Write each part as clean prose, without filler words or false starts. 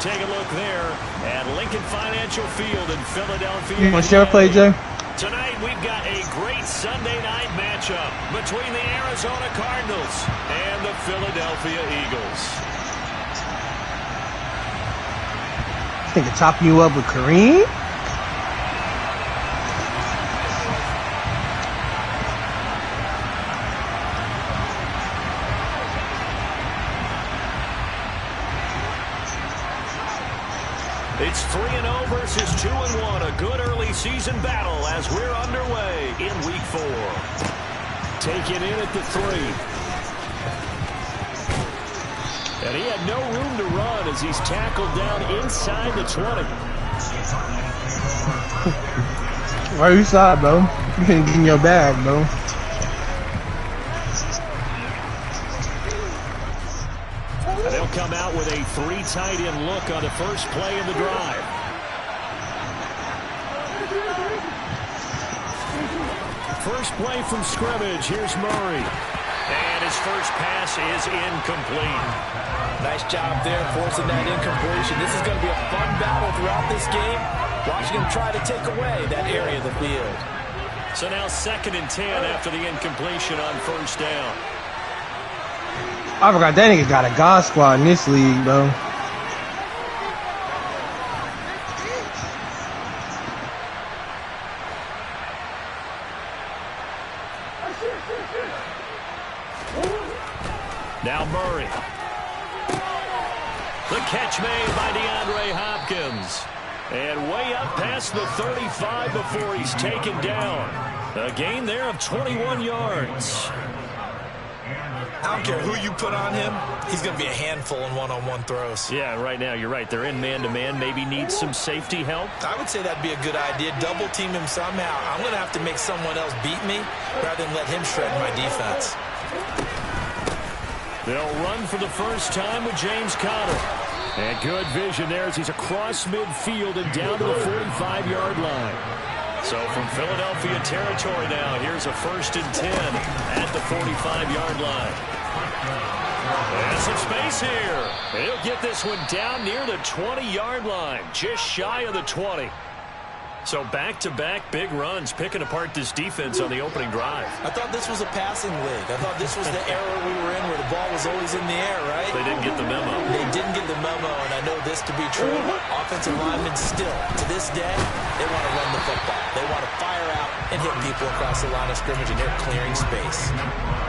take a look there at Lincoln Financial Field in Philadelphia. What's your play, Jay? Tonight we've got a great Sunday night matchup between the Arizona Cardinals and the Philadelphia Eagles. I think it's chopping you up with Kareem. It's 3-0 versus 2-1. A good early season battle as we're underway in Week 4. Taken in at the 3. And he had no room to run as he's tackled down inside the 20. Why you side, bro? You can't get in your bag, bro. And they'll come out with a 3 tight end look on the first play of the drive. First play from scrimmage. Here's Murray. And his first pass is incomplete. Nice job there forcing that incompletion. This is going to be a fun battle throughout this game. Watching him try to take away that area of the field. So now 2nd and 10 after the incompletion on first down. I forgot that nigga got a God squad in this league, bro. Now Murray. The catch made by DeAndre Hopkins. And way up past the 35 before he's taken down. A gain there of 21 yards. I don't care who you put on him, he's going to be a handful in one-on-one throws. Yeah, right now, you're right. They're in man-to-man. Maybe needs some safety help. I would say that'd be a good idea. Double team him somehow. I'm going to have to make someone else beat me rather than let him shred my defense. They'll run for the first time with James Conner. And good vision there as he's across midfield and down to the 45-yard line. So from Philadelphia territory now, here's a 1st and 10 at the 45-yard line. And some space here. He'll get this one down near the 20-yard line, just shy of the 20. So back-to-back big runs, picking apart this defense on the opening drive. I thought this was a passing league. I thought this was the era we were in where the ball was always in the air, right? They didn't get the memo. They didn't get the memo, and I know this to be true. Offensive linemen still, to this day, they want to run the football. They want to fire out and hit people across the line of scrimmage, and they're clearing space.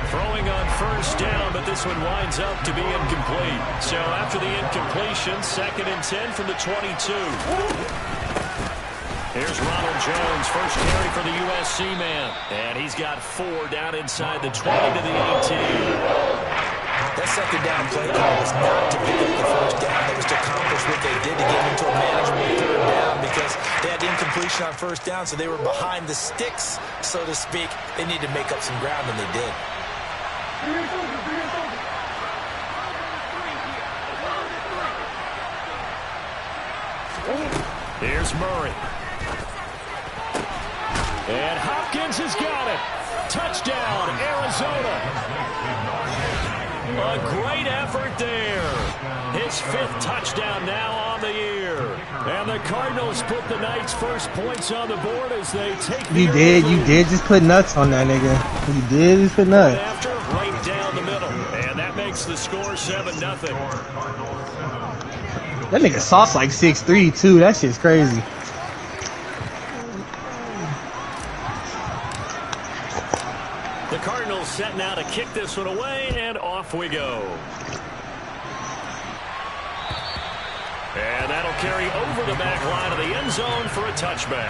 Throwing on first down, but this one winds up to be incomplete. So after the incompletion, 2nd and 10 from the 22. Here's Ronald Jones, first carry for the USC man. And he's got 4 down inside the 20 to the 18. That 2nd down play call was not to pick up the first down. That was to accomplish what they did to get into a manageable 3rd down because they had incompletion on first down, so they were behind the sticks, so to speak. They needed to make up some ground, and they did. Here's Murray. And Hopkins has got it. Touchdown, Arizona. A great effort there. His 5th touchdown now on the year. And the Cardinals put the Knights' first points on the board as they take the You did just put nuts on that nigga. You did just put nuts. After, right down the middle. And that makes the score 7-0. That nigga Sauce like 6'3", too. That shit's crazy. The Cardinals set now to kick this one away, and off we go. And that'll carry over the back line of the end zone for a touchback.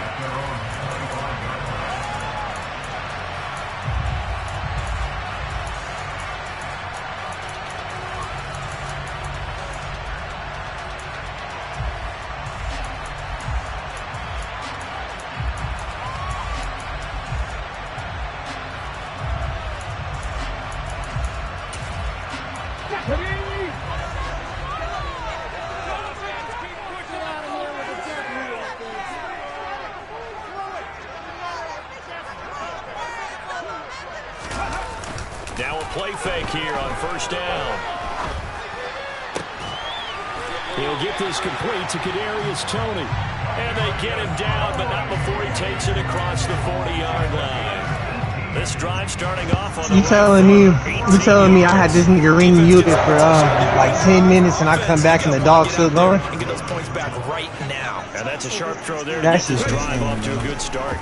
Now a play fake here on first down. He'll get this complete to Kadarius Toney. And they get him down, but not before he takes it across the 40-yard line. This drive starting off on the You telling me I had this nigga ring muted for like 10 minutes and I come back and the dog's still going? And get those points back right now. And that's a sharp throw there to That's get this just drive off to a good start.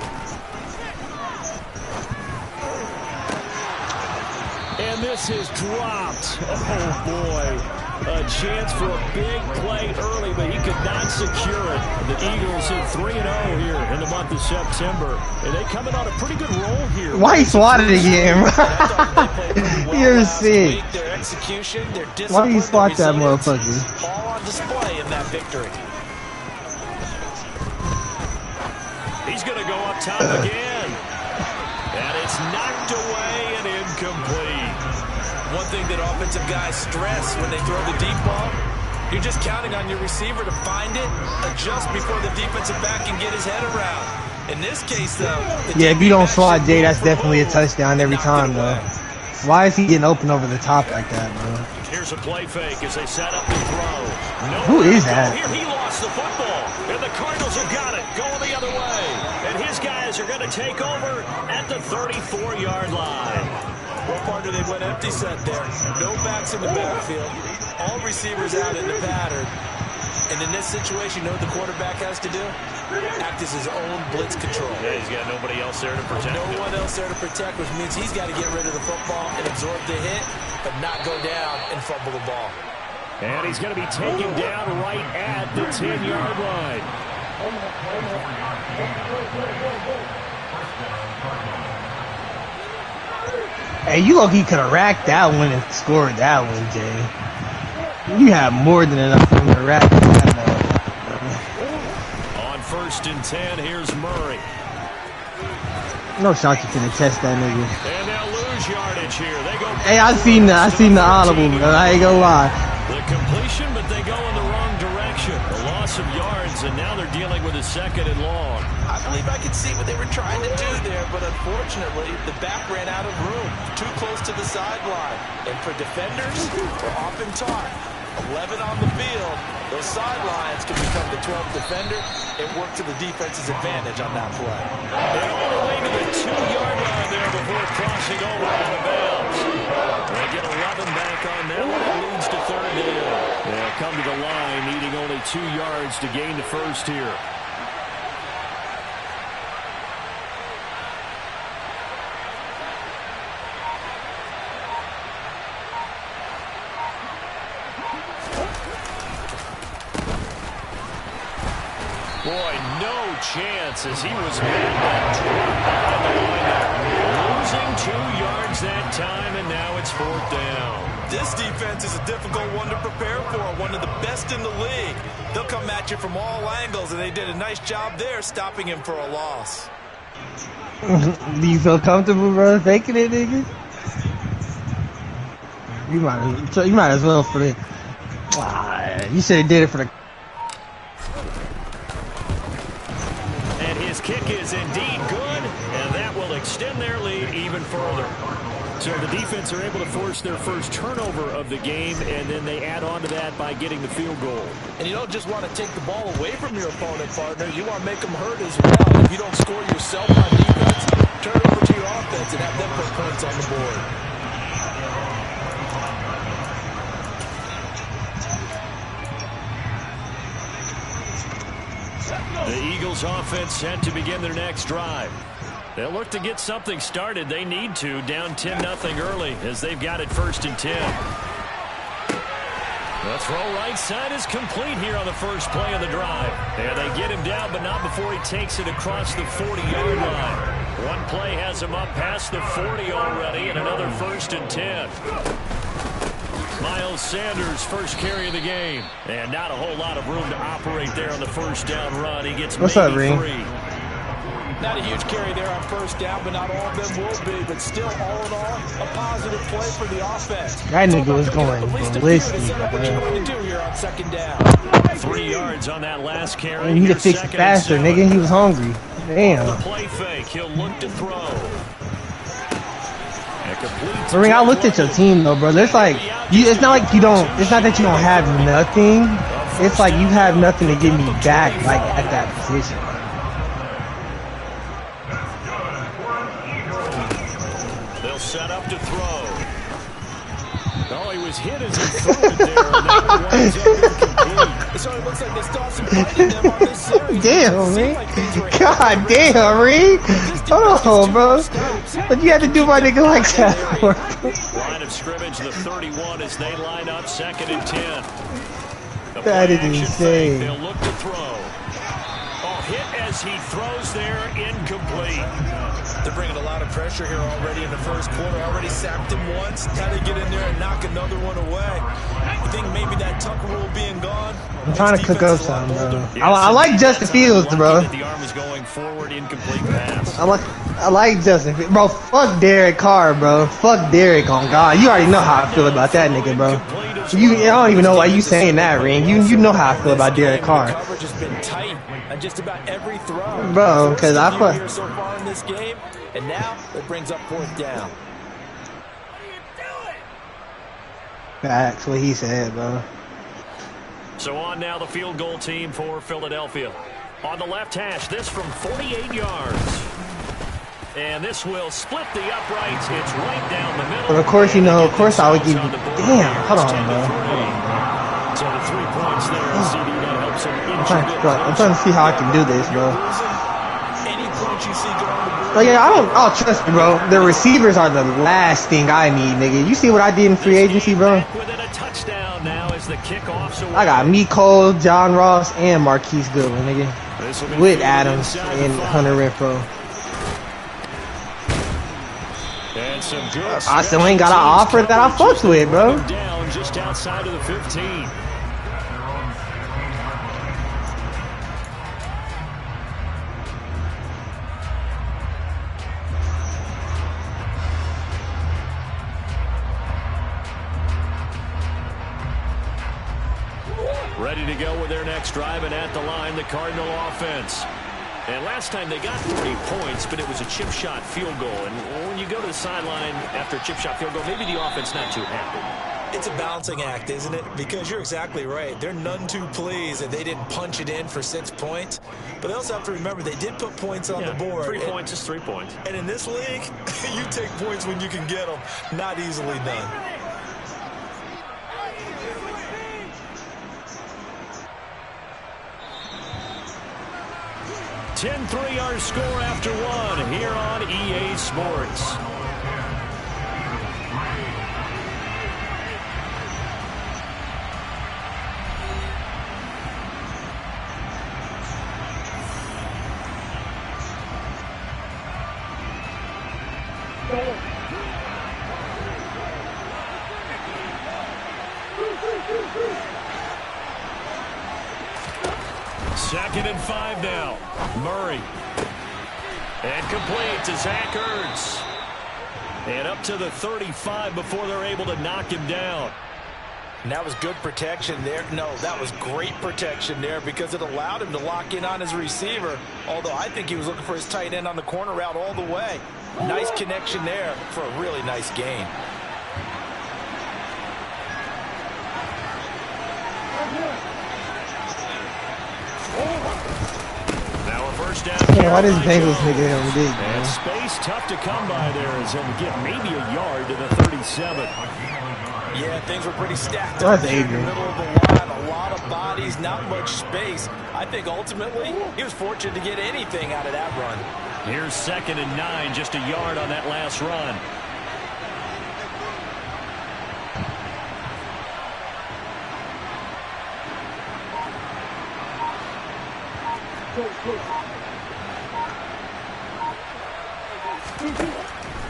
And this is dropped. Oh, boy. A chance for a big play early, but he could not secure it. The Eagles hit 3-0 here in the month of September. And they coming on a pretty good roll here. Why he swatted again? You're sick. Their execution, their discipline, Why do you swat that motherfucker? all on display in that victory. He's going to go up top again. And it's knocked away and incomplete. One thing that offensive guys stress when they throw the deep ball, you're just counting on your receiver to find it, adjust before the defensive back can get his head around. In this case, though, yeah, if you don't swat Jay, that's definitely a touchdown every time, though. Why is he getting open over the top like that, bro? Here's a play fake as they set up the throw. Who is that? Here he lost the football, and the Cardinals have got it, going the other way. And his guys are going to take over at the 34-yard line. What part do they went empty set there? No backs in the backfield. All receivers out in the pattern. And in this situation, you know what the quarterback has to do? Act as his own blitz control. Yeah, he's got nobody else there to protect him. No one else there to protect, which means he's got to get rid of the football and absorb the hit, but not go down and fumble the ball. And he's going to be taken down right at the 10-yard line. Hey, you low-key could have racked that one and scored that one, Jay. You have more than enough room to rack that one. On 1st and 10, here's Murray. No shot you finna test that nigga. And they'll lose yardage here. They go. Hey, I seen the audible, bro. I ain't gonna lie. The completion, but they go in the wrong direction. A loss of yards, and now they're dealing with a 2nd and long. I believe I could see what they were trying to do there, but unfortunately, the back ran out of room, too close to the sideline. And for defenders, we're often taught, 11 on the field, those sidelines can become the 12th defender and work to the defense's advantage on that play. And all the way to the 2-yard line there before crossing over out of bounds. They get 11 back on that one. It leads to 3rd down. They'll come to the line, needing only 2 yards to gain the first here. Boy, no chance as he was made that drop behind the line. Losing 2 yards that time, and now it's 4th down. This defense is a difficult one to prepare for, one of the best in the league. They'll come at you from all angles, and they did a nice job there stopping him for a loss. Do you feel comfortable, bro, faking it, nigga? You might as well for it. You should have did it for the. And his kick is indeed good, and that will extend their lead even further. So the defense are able to force their first turnover of the game, and then they add on to that by getting the field goal. And you don't just want to take the ball away from your opponent, partner. You want to make them hurt as well. If you don't score yourself on defense, turn it over to your offense and have them put points on the board. The Eagles offense set to begin their next drive. They'll look to get something started. They need to, down 10-0 early as they've got it 1st and 10. The throw right side is complete here on the first play of the drive. And they get him down, but not before he takes it across the 40-yard line. One play has him up past the 40 already, and another 1st and 10. Miles Sanders, first carry of the game. And not a whole lot of room to operate there on the first down run. He gets What's maybe up, Reem? 3. Not a huge carry there on first down, but not all of them will be. But still, all in all, a positive play for the offense. That nigga was going ballistic, What you're going to do here on 2nd down. 3 yards on that last carry. He need to fix it faster, nigga. He was hungry. Damn. The play fake. He'll look to throw. Ring, I looked at your team though, bro. There's like, it's not like you don't. It's not that you don't have nothing. it's like you have nothing to give me back, like at that position. They'll set up to throw. Oh, he was hit as he threw it there, and that one winds up incomplete. So it looks like they still have some fight in them on this series. Damn, man. God damn, Reed. Hold on, bro. What you had to do my nigga like that for? Line of scrimmage, the 31 as they line up 2nd and 10. The That is play-action insane. fake, they'll look to throw. Oh, hit as he throws there, incomplete. They're bringing a lot of pressure here already in the first quarter. Already sacked him once. Now they get in there and knock another one away. You think maybe that Tucker rule being gone? I'm trying to cook up something, bro. I like Justin Fields, bro. The arm is going forward, incomplete pass. I like Justin Fields. Bro, fuck Derek Carr, bro. Fuck Derek on God. You already know how I feel about that nigga, bro. I don't even know why you saying that, Ring. You know how I feel about Derek Carr. The coverage has been tight on just about every throw. Bro, because I fuck. Here so far in this game, and now it brings up 4th down. That's what he said, bro. So on now the field goal team for Philadelphia. On the left hash, this from 48 yards. And this will split the uprights. It's right down the middle. But of course, you know, of course I would give you. Damn, hold on, bro. So the 3 points there, CD, that helps him inch a bit. I'm trying to see how I can do this, bro. Any points you see going on the board. Like, yeah, oh, trust me, bro. The receivers are the last thing I need, nigga. You see what I did in free agency, bro? Within a touchdown now as the kickoff's away. I got Mecole, John Ross, and Marquise Goodwin, nigga. With Adams and Hunter Renfrow. And some good I still ain't got an offer that I fucked with, bro. Down just outside of the 15. Ready to go with their next drive, and at the line, the Cardinal offense. And last time they got 30 points, but it was a chip shot field goal. And when you go to the sideline after a chip shot field goal, maybe the offense not too happy. It's a balancing act, isn't it? Because you're exactly right. They're none too pleased that they didn't punch it in for 6 points. But they also have to remember they did put points on the board. 3 points is 3 points. And in this league, you take points when you can get them. Not easily done. Ten 3-yard score after 1 here on EA Sports. Second and 5 now. Murray. And complete to Zach Ertz. And up to the 35 before they're able to knock him down. And that was good protection there. No, that was great protection there because it allowed him to lock in on his receiver. Although I think he was looking for his tight end on the corner route all the way. Nice connection there for a really nice gain. Now a first down. Yeah, why does Bengals nigga him big, man? And space tough to come by there as he'll get maybe a yard to the 37. Yeah, things were pretty stacked That's up there in the Adrian. middle of the line. A lot of bodies, not much space. I think ultimately he was fortunate to get anything out of that run. Here's 2nd and 9, just a yard on that last run.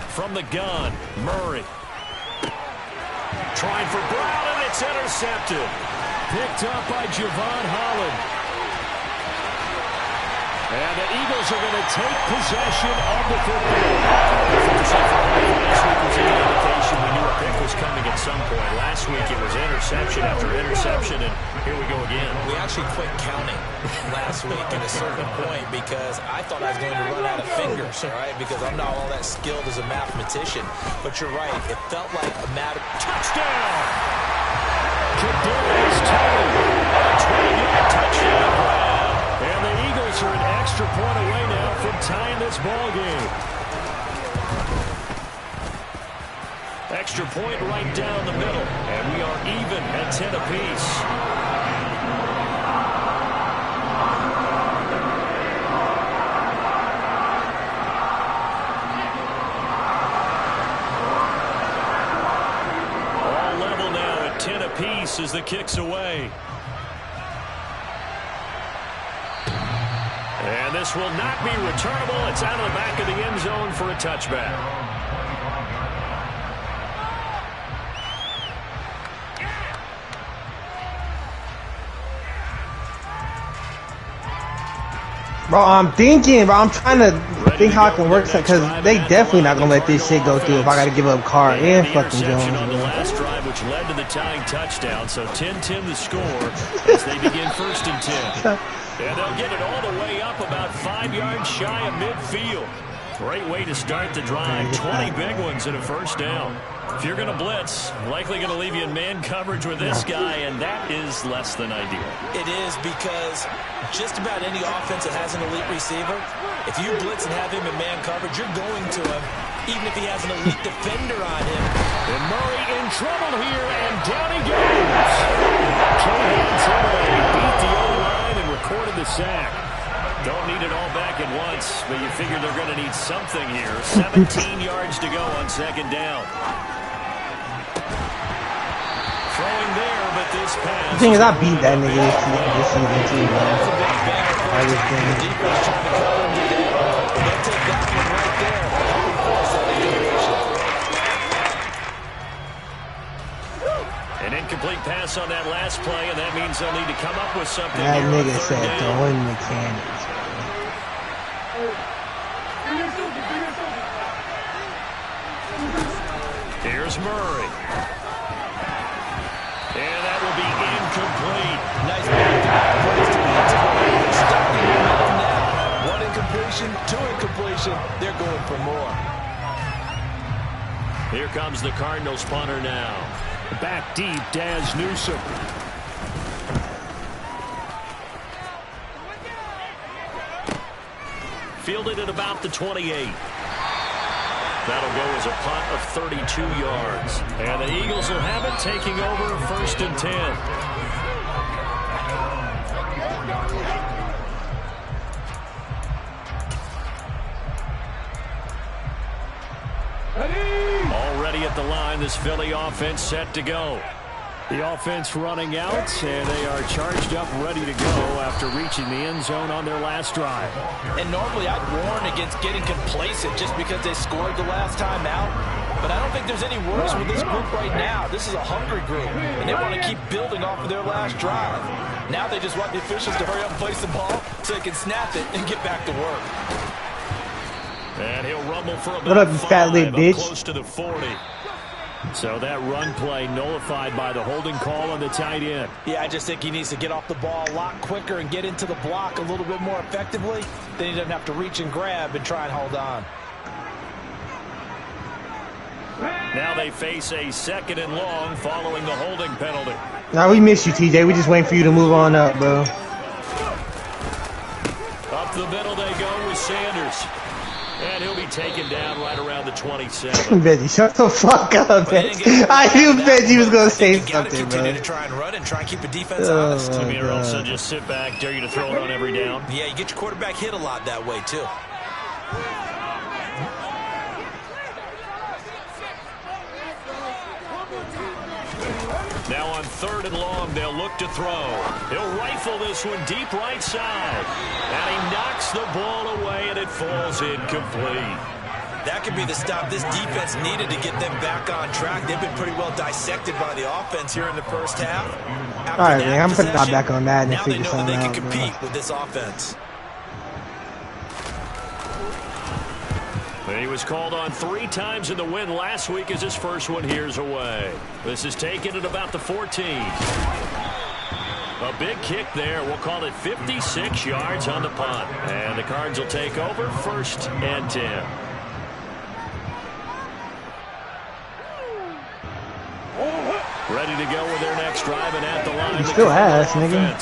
From the gun, Murray. Trying for Brown, and it's intercepted. Picked up by Javon Holland. And the Eagles are going to take possession of the football. Last week was an indication we knew a pick was coming at some point. Last week it was interception after interception, and here we go again. We actually quit counting last week at a certain point because I thought I was going to run out of fingers, all right, because I'm not all that skilled as a mathematician. But you're right. It felt like a matter. Touchdown! Kadarius Toney. Touchdown grab. And the Eagles are an extra point away now from tying this ball game. Extra point right down the middle. And we are even at 10 apiece. All level now at 10 apiece as the kick's away. And this will not be returnable. It's out of the back of the end zone for a touchback. Bro, I'm thinking, bro. I'm trying to think how I can work something because they definitely not gonna let this shit go through if I gotta give up Carr and fucking Jones. On the last drive, which led to the tying touchdown. So 10-10 the score as they begin 1st and 10. And they'll get it all the way up about 5 yards shy of midfield. Great way to start the drive. 20 big ones and a first down. If you're going to blitz, likely going to leave you in man coverage with this guy, and that is less than ideal. It is because just about any offense that has an elite receiver, if you blitz and have him in man coverage, you're going to him, even if he has an elite defender on him. And Murray in trouble here, and down he goes. K-Hands beat the O-line and recorded the sack. Don't need it all back at once, but you figure they're going to need something here. 17 yards to go on 2nd down. Throwing there, but this pass. The thing is, I beat that nigga this season too, man. I just An incomplete pass on that last play, and that means they'll need to come up with something. That nigga said throwing mechanics. Here's Murray. And that will be incomplete. Nice place to be stuck in the middle now. 1 incompletion, 2 incompletion. They're going for more. Here comes the Cardinals punter now. Back deep, Daz Newsome. Fielded at about the 28. That'll go as a punt of 32 yards. And the Eagles will have it, taking over 1st and 10. Already at the line, this Philly offense set to go. The offense running out, and they are charged up, ready to go after reaching the end zone on their last drive. And normally I'd warn against getting complacent just because they scored the last time out. But I don't think there's any worse with this group right now. This is a hungry group, and they want to keep building off of their last drive. Now they just want the officials to hurry up and place the ball so they can snap it and get back to work. And he'll rumble for about what up, you fat little bitch? Close to the 40. So that run play nullified by the holding call on the tight end. Yeah, I just think he needs to get off the ball a lot quicker and get into the block a little bit more effectively. Then he doesn't have to reach and grab and try and hold on. Now they face a 2nd and long following the holding penalty. Nah, we miss you, TJ. We just waiting for you to move on up, bro. Up the middle they go with Sanders. And he'll be taken down right around the 27. Benji, shut the fuck up, Benji. I knew Benji was going to say something, continue bro. to try and run and try and keep the defense honest. I mean, or else they'll just sit back, dare you to throw it on every down. Yeah, you get your quarterback hit a lot that way, too. Now on 3rd and long, they'll look to throw. He'll rifle this one deep right side. And he knocks the ball away, and it falls incomplete. That could be the stop this defense needed to get them back on track. They've been pretty well dissected by the offense here in the first half. All right, man, I'm putting that back on Madden and now they figure know something they out, can bro. compete with this offense. He was called on 3 times in the win last week as his first one here's away. This is taken at about the 14. A big kick there. We'll call it 56 yards on the punt. And the Cards will take over 1st and 10. Ready to go with their next drive and at the line. You still ass, nigga.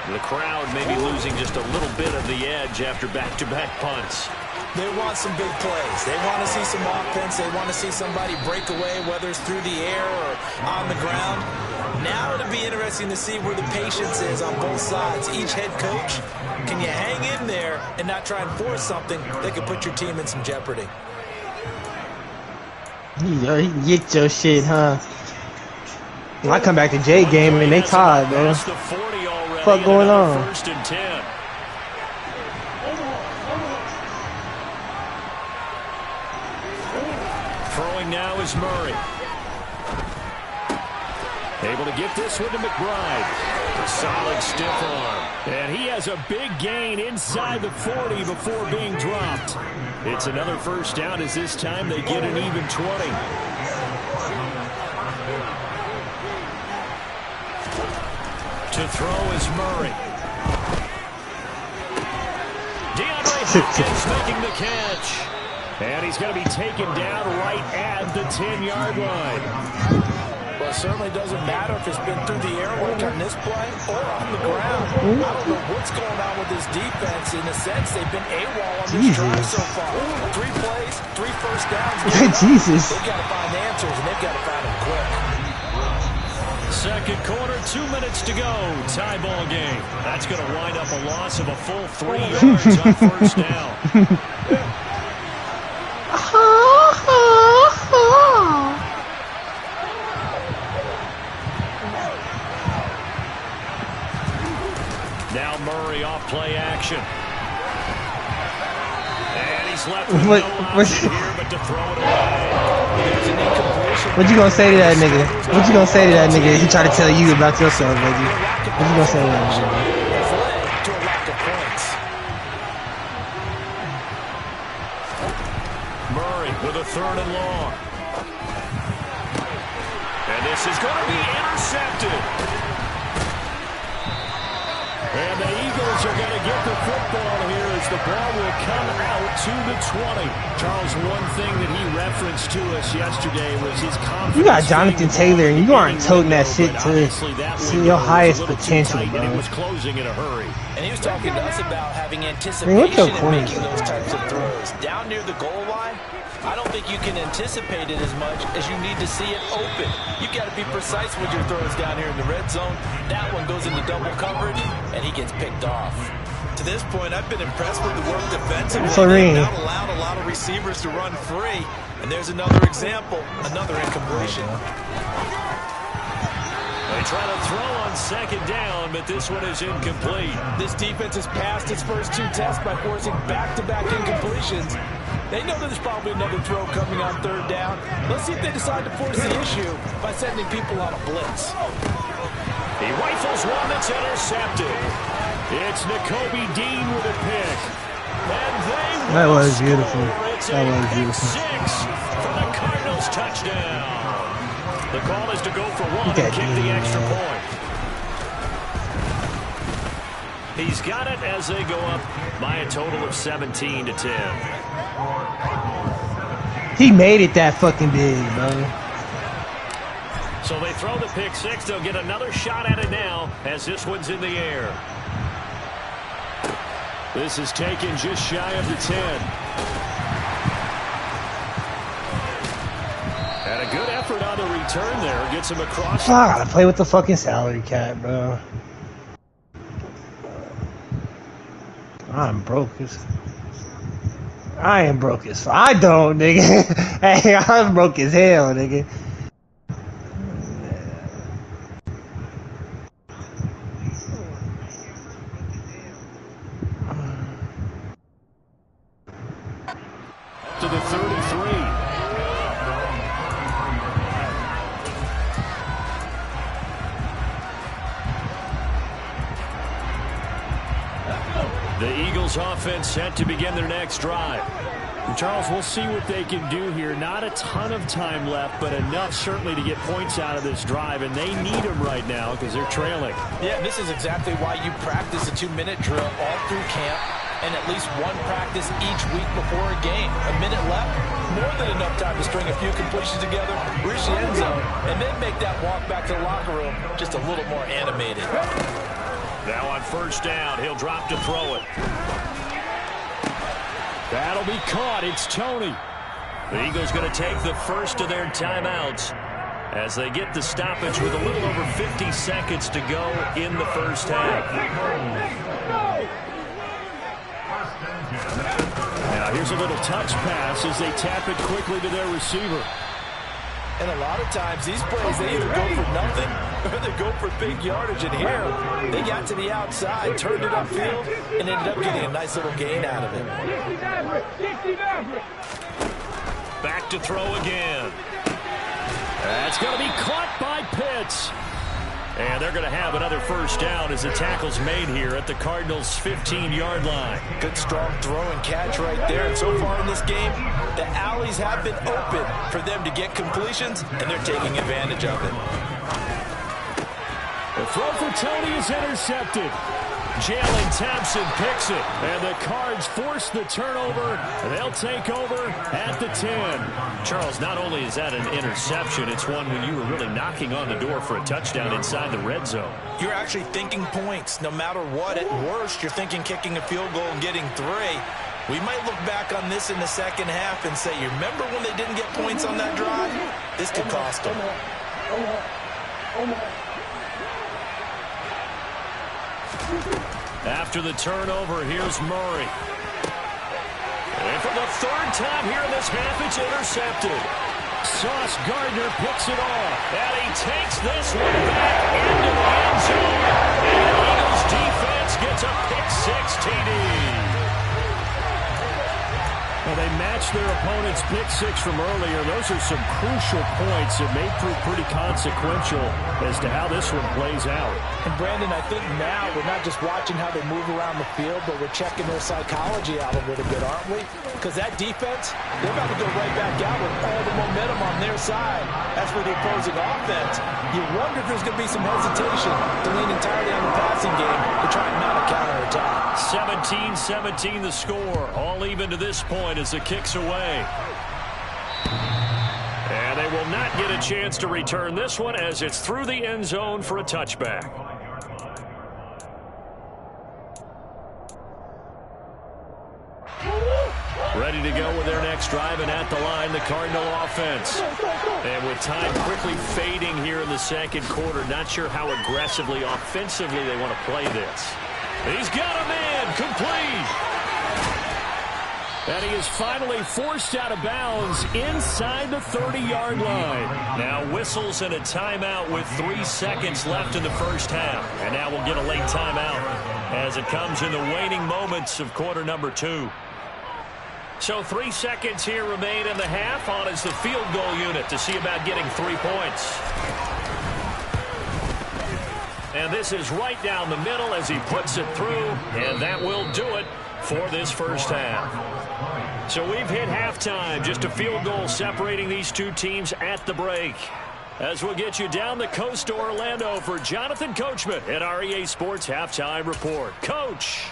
The crowd maybe losing just a little bit of the edge after back-to-back punts. They want some big plays. They want to see some offense. They want to see somebody break away, whether it's through the air or on the ground. Now it'll be interesting to see where the patience is on both sides. Each head coach, can you hang in there and not try and force something that could put your team in some jeopardy? You get your shit, huh? I come back to J game and they tied, bro. Fuck going on? First and 10. Throwing now is Murray. Able to get this one to McBride. A solid stiff arm. And he has a big gain inside the 40 before being dropped. It's another first down as this time they get an even 20. To throw is Murray. DeAndre Hopkins making the catch. And he's going to be taken down right at the 10-yard line. Well, it certainly doesn't matter if it's been through the air like on this play or on the ground. I don't know what's going on with this defense. In a sense, they've been AWOL on this drive so far. 3 plays, 3 first downs. Jesus. They've got to find answers, and they've got to find them quick. Second quarter, 2 minutes to go. Tie ball game. That's going to wind up a loss of a full 3 yards on first down. Now Murray off play action. And he's left with no option here but to throw it away. What you gonna say to that nigga? What you gonna say to that nigga? He try to tell you about yourself, baby. What you gonna say to that nigga? To a lack of points. Murray with a 3rd and long. And this is going to be intercepted. And the Eagles are going to get the football here as the ball will come out to the 20. Charles, one thing that he referenced to us yesterday was his confidence. You got Jonathan Taylor and you aren't toting that shit to see your highest potential, bro. It was closing in a hurry. And he was talking to us about having anticipation in making those types of throws. Down near the goal line, I don't think you can anticipate it as much as you need to see it open. You've got to be precise with your throws down here in the red zone. That one goes into double coverage, and he gets picked off. To this point, I've been impressed with the work defensively. They've not allowed a lot of receivers to run free. And there's another example, another incompletion. They try to throw on second down, but this one is incomplete. This defense has passed its first 2 tests by forcing back-to-back incompletions. They know there's probably another throw coming on 3rd down. Let's see if they decide to force the issue by sending people on a blitz. He rifles one that's intercepted. It's Nakobe Dean with a pick. And that was beautiful. That was beautiful. 6 for the Cardinals touchdown. The call is to go for 1 and kick the extra point. He's got it as they go up by a total of 17 to 10. He made it that fucking big, bro. So they throw the pick 6. They'll get another shot at it now as this one's in the air. This is taken just shy of the 10. And a good effort on the return there. Gets him across. I gotta play with the fucking salary cap, bro. I'm broke as... I am broke as... I don't, nigga. Hey, I'm broke as hell, nigga. To the 33. The Eagles offense set to begin their next drive. And Charles, we'll see what they can do here. Not a ton of time left, but enough certainly to get points out of this drive, and they need them right now because they're trailing. Yeah, this is exactly why you practice a 2-minute drill all through camp and at least 1 practice each week before a game. A minute left, more than enough time to string a few completions together, reach the end zone, and then make that walk back to the locker room just a little more animated. Now on first down, he'll drop to throw it. That'll be caught. It's Toney. The Eagles going to take the first of their timeouts as they get the stoppage with a little over 50 seconds to go in the first half. Now here's a little touch pass as they tap it quickly to their receiver. And a lot of times these plays, they either go for nothing or they go for big yardage. And here, they got to the outside, turned it upfield, and ended up getting a nice little gain out of it. Back to throw again. That's going to be caught by Pitts. And they're going to have another first down as the tackle's made here at the Cardinals' 15-yard line. Good, strong throw and catch right there. And so far in this game, the alleys have been open for them to get completions, and they're taking advantage of it. The throw for Toney is intercepted. Jalen Thompson picks it, and the Cards force the turnover, and they'll take over at the 10. Charles, not only is that an interception, it's one when you were really knocking on the door for a touchdown inside the red zone. You're actually thinking points no matter what. At worst, you're thinking kicking a field goal and getting 3. We might look back on this in the second half and say, you remember when they didn't get points on that drive? This could cost them. After the turnover, here's Murray. And for the third time here in this half, it's intercepted. Sauce Gardner picks it off. And he takes this one back into the end zone. And the Eagles defense gets a pick-6 TD. Well, they matched their opponent's pick-6 from earlier. Those are some crucial points that may prove pretty consequential as to how this one plays out. And Brandon, I think now we're not just watching how they move around the field, but we're checking their psychology out a little bit, aren't we? Because that defense, they're about to go right back out with all the momentum on their side. As for the opposing offense, you wonder if there's going to be some hesitation to lean entirely on the passing game to try and mount a counterattack. 17-17 the score, all even to this point as the kick's away. And they will not get a chance to return this one as it's through the end zone for a touchback. Ready to go with their next drive, and at the line, the Cardinal offense. And with time quickly fading here in the second quarter, not sure how aggressively, offensively they want to play this. He's got a man, complete. And he is finally forced out of bounds inside the 30-yard line. Now whistles and a timeout with 3 seconds left in the first half. And now we'll get a late timeout as it comes in the waning moments of quarter number 2. So 3 seconds here remain in the half. On is the field goal unit to see about getting 3 points. And this is right down the middle as he puts it through. And that will do it for this first half. So we've hit halftime. Just a field goal separating these two teams at the break. As we'll get you down the coast to Orlando for Jonathan Coachman at our EA Sports Halftime Report. Coach.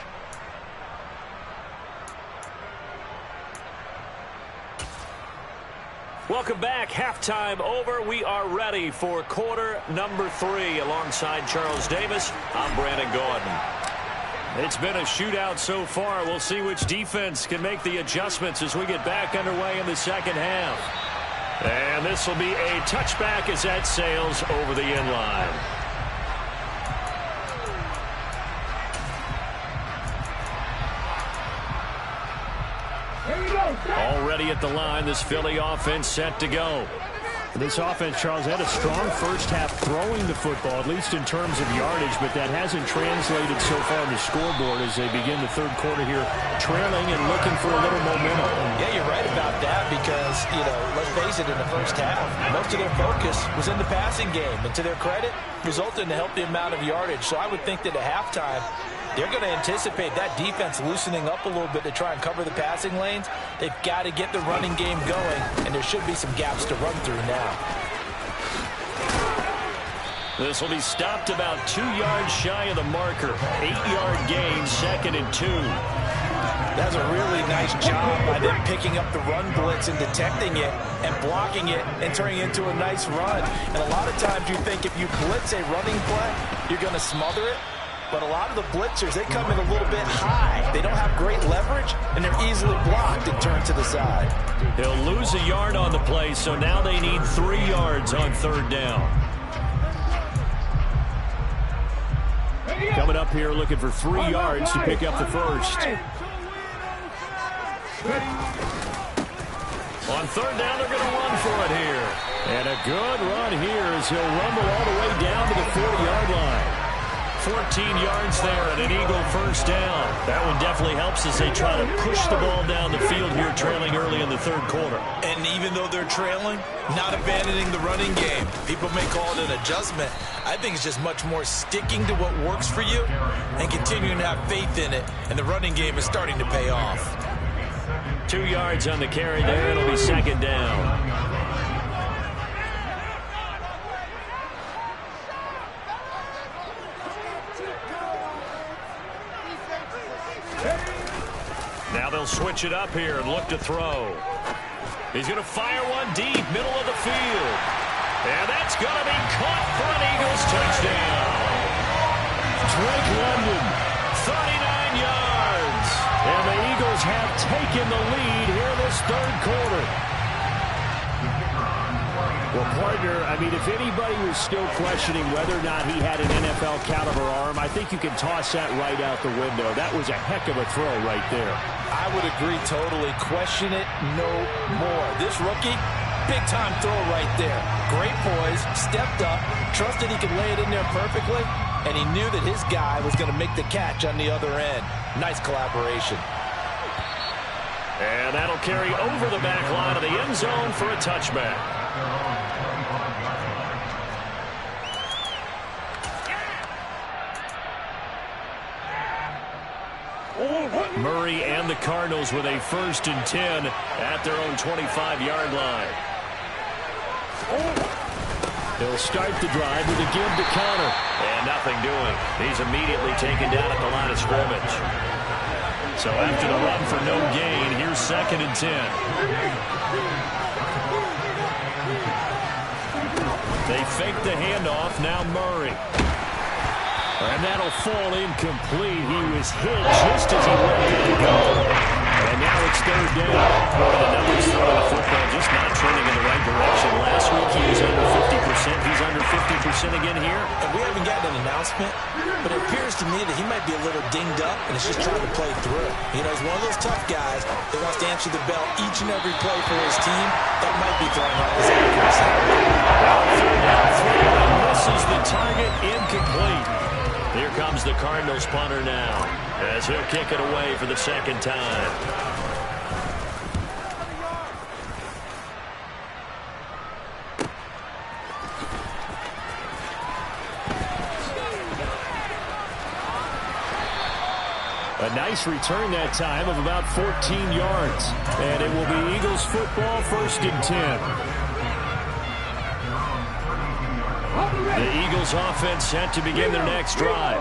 Welcome back. Halftime over. We are ready for quarter number 3. Alongside Charles Davis, I'm Brandon Gaudin. It's been a shootout so far. We'll see which defense can make the adjustments as we get back underway in the second half. And this will be a touchback as that sails over the end line. Already at the line, this Philly offense set to go. This offense, Charles, had a strong first half throwing the football, at least in terms of yardage, but that hasn't translated so far on the scoreboard as they begin the third quarter here, trailing and looking for a little momentum. Yeah, you're right about that because, let's face it, in the first half, most of their focus was in the passing game. And to their credit, resulted in a healthy amount of yardage. So I would think that at halftime, they're going to anticipate that defense loosening up a little bit to try and cover the passing lanes. They've got to get the running game going, and there should be some gaps to run through now. This will be stopped about 2 yards shy of the marker. 8-yard gain, 2nd and 2. That's a really nice job by them picking up the run blitz and detecting it and blocking it and turning it into a nice run. And a lot of times you think if you blitz a running play, you're going to smother it. But a lot of the blitzers, they come in a little bit high. They don't have great leverage, and they're easily blocked and turned to the side. He'll lose a yard on the play, so now they need 3 yards on 3rd down. Coming up here looking for 3 yards to pick up the first. On 3rd down, they're going to run for it here. And a good run here as he'll rumble all the way down to the 40-yard line. 14 yards there and an Eagle first down. That one definitely helps as they try to push the ball down the field here, trailing early in the 3rd quarter. And even though they're trailing, not abandoning the running game. People may call it an adjustment. I think it's just much more sticking to what works for you and continuing to have faith in it. And the running game is starting to pay off. 2 yards on the carry there. It'll be 2nd down. Now they'll switch it up here and look to throw. He's going to fire one deep, middle of the field. And that's going to be caught for an Eagles touchdown. Drake London, 39 yards. And the Eagles have taken the lead here in this 3rd quarter. Well, partner, I mean, if anybody was still questioning whether or not he had an NFL caliber arm, I think you can toss that right out the window. That was a heck of a throw right there. I would agree totally. Question it no more. This rookie, big-time throw right there. Great poise, stepped up, trusted he could lay it in there perfectly, and he knew that his guy was going to make the catch on the other end. Nice collaboration. And that'll carry over the back line of the end zone for a touchback. Murray and the Cardinals with a 1st and 10 at their own 25-yard line. He'll start the drive with a give to Conner. And nothing doing. He's immediately taken down at the line of scrimmage. So after the run for no gain, here's 2nd and 10. They fake the handoff. Now Murray. And that'll fall incomplete. He was hit just as he let it go. And now it's 3rd down. Boy, the numbers throwing the football just not trending in the right direction. Last week he was under 50%. He's under 50% again here. And we haven't gotten an announcement, but it appears to me that he might be a little dinged up and is just trying to play through. You know, he's one of those tough guys that wants to answer the bell each and every play for his team. That might be throwing off his accuracy. Now 3rd down, 3 misses the target, incomplete. Here comes the Cardinals punter now as he'll kick it away for the 2nd time. A nice return that time of about 14 yards. And it will be Eagles football, 1st and 10. The Eagles offense set to begin their next drive.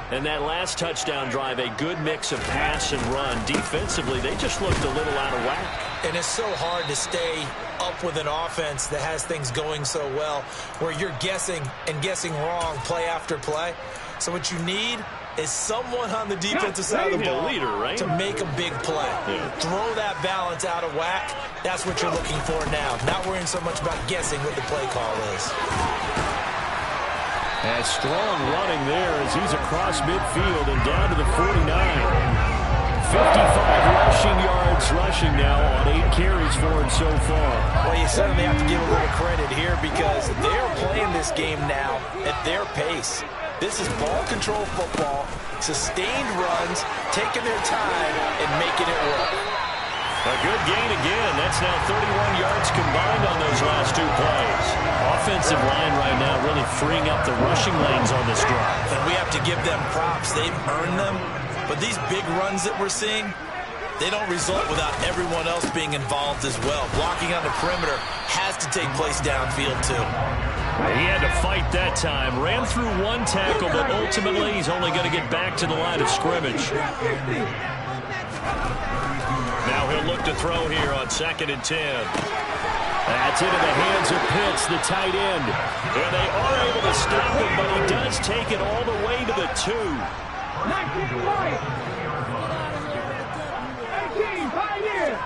And that last touchdown drive, a good mix of pass and run. Defensively, they just looked a little out of whack. And it's so hard to stay up with an offense that has things going so well, where you're guessing and guessing wrong play after play. So what you need is someone on the defensive side of the ball to make a big play. Throw that balance out of whack. That's what you're looking for now. Not worrying so much about guessing what the play call is. And strong running there as he's across midfield and down to the 49. 55 rushing yards rushing now on 8 carries for him so far. Well, you certainly have to give a little credit here because they're playing this game now at their pace. This is ball control football, sustained runs, taking their time and making it work. A good gain again. That's now 31 yards combined on those last 2 plays. Offensive line right now really freeing up the rushing lanes on this drive. And we have to give them props. They've earned them. But these big runs that we're seeing, they don't result without everyone else being involved as well. Blocking on the perimeter has to take place downfield too. He had to fight that time. Ran through 1 tackle, but ultimately he's only going to get back to the line of scrimmage. Now he'll look to throw here on 2nd and 10. That's into the hands of Pitts, the tight end. And they are able to stop him, but he does take it all the way to the 2. 19 right. 18, Pioneer.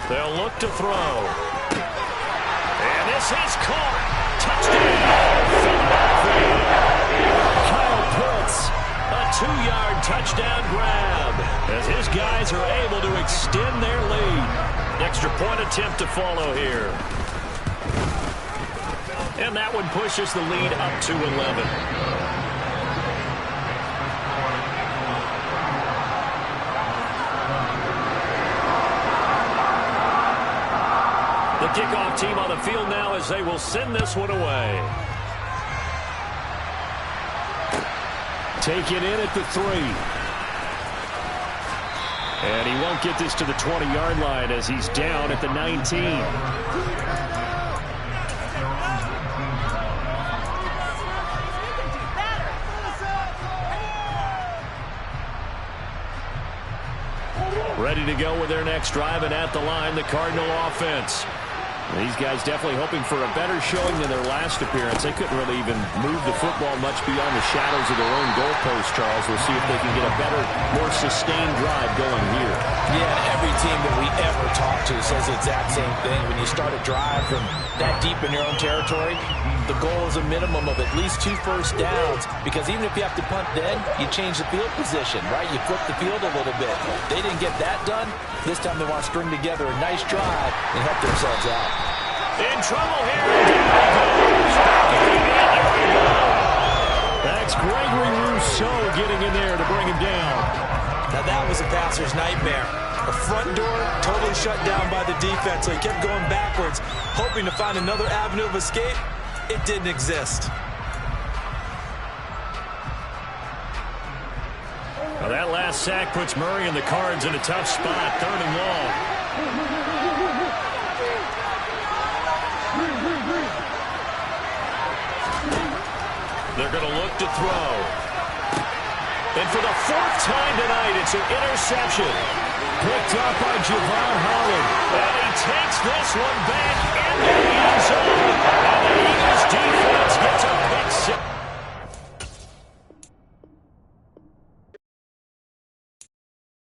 They'll look to throw. And this is caught. Touchdown, Philadelphia. Kyle Pitts, a 2-yard touchdown grab as his guys are able to extend their lead. Extra point attempt to follow here. And that one pushes the lead up to 11. The kickoff team on the field now as they will send this one away. Take it in at the 3. And he won't get this to the 20-yard line as he's down at the 19. Ready to go with their next drive, and at the line, the Cardinal offense. These guys definitely hoping for a better showing than their last appearance. They couldn't really even move the football much beyond the shadows of their own goalpost, Charles. We'll see if they can get a better, more sustained drive going here. Yeah, every team that we ever talk to says the exact same thing. When you start a drive from that deep in your own territory, the goal is a minimum of at least 2 first downs, because even if you have to punt then, you change the field position, right? You flip the field a little bit. They didn't get that done. This time they want to string together a nice drive and help themselves out. In trouble here. Back at the end. There we go. That's Gregory Rousseau getting in there to bring him down. Now that was a passer's nightmare. The front door totally shut down by the defense, so he kept going backwards, hoping to find another avenue of escape. It didn't exist. Well, that last sack puts Murray and the Cards in a tough spot, 3rd and long. They're going to look to throw. And for the 4th time tonight, it's an interception. Picked up by Javon Holland. And he takes this one back into the end zone.